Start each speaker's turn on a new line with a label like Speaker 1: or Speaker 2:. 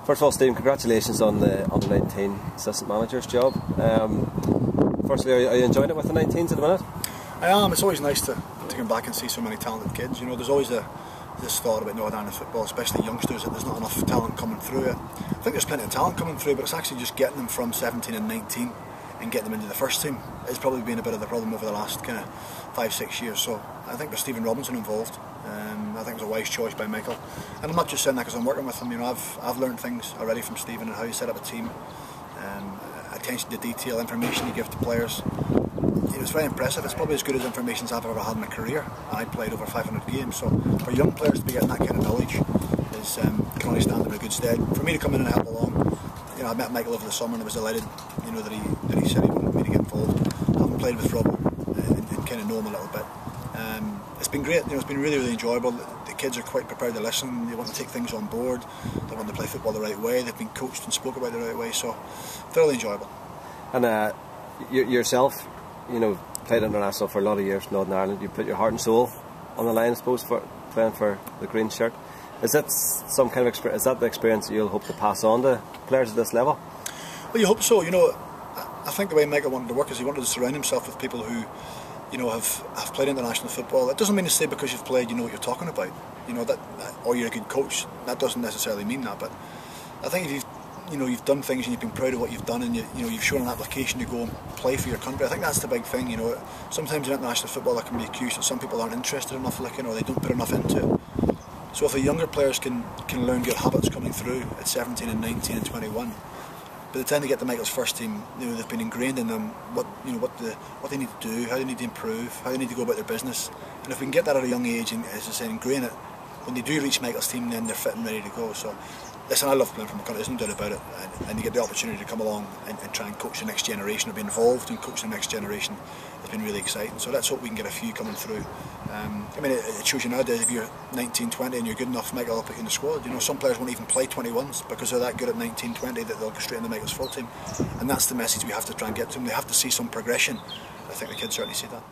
Speaker 1: First of all, Stephen, congratulations on the under-19 assistant manager's job. Firstly, are you enjoying it with the 19s at the minute?
Speaker 2: I am. It's always nice to come back and see so many talented kids. You know, there's always this thought about Northern Ireland football, especially youngsters, that there's not enough talent coming through it. I think there's plenty of talent coming through, but it's actually just getting them from 17 and 19 and getting them into the first team. It's probably been a bit of the problem over the last kind of 5-6 years. So I think with Stephen Robinson involved, I think it was a wise choice by Michael. And I'm not just saying that because I'm working with him. You know, I've learned things already from Stephen and how he set up a team, attention to detail, information he gives to players. You know, it's very impressive. It's probably as good as information as I've ever had in my career. I played over 500 games, so for young players to be getting that kind of knowledge is can only stand them in good stead. For me to come in and help along, you know, I met Michael over the summer and I was delighted, you know, that he said he wanted me to get involved. I haven't played with Rob and kind of know him a little bit. It's been great. You know, it's been really, really enjoyable. The kids are quite prepared to listen. They want to take things on board. They want to play football the right way. They've been coached and spoke about the right way, so thoroughly enjoyable.
Speaker 1: And yourself, you know, played international for a lot of years in Northern Ireland. You put your heart and soul on the line, I suppose, for playing for the green shirt. Is that some kind of experience? Is that the experience that you'll hope to pass on to players at this level?
Speaker 2: Well, you hope so. You know, I think the way Michael wanted to work is he wanted to surround himself with people who, you know, have played international football. That doesn't mean to say because you've played, you know what you're talking about. You know that, or you're a good coach. That doesn't necessarily mean that. But I think if you've done things and you've been proud of what you've done, and you've shown an application to go and play for your country. I think that's the big thing. You know, sometimes in international football that can be accused that some people aren't interested enough, looking, or they don't put enough into it. So if the younger players can learn good habits coming through at 17 and 19 and 21, by the time they get to Michael's first team, you know, they've been ingrained in them what they need to do, how they need to improve, how they need to go about their business. And if we can get that at a young age and, as I say, ingrain it, when they do reach Michael's team, then they're fit and ready to go. So listen, I love playing for my country, there's no doubt about it, and you get the opportunity to come along and try and coach the next generation, or be involved in coaching the next generation. It's been really exciting, so let's hope we can get a few coming through. I mean, it shows you nowadays, if you're 19, 20 and you're good enough, Michael will put you in the squad. You know, some players won't even play 21s because they're that good at 19, 20 that they'll go straight into Michael's full team, and that's the message we have to try and get to them. They have to see some progression. I think the kids certainly see that.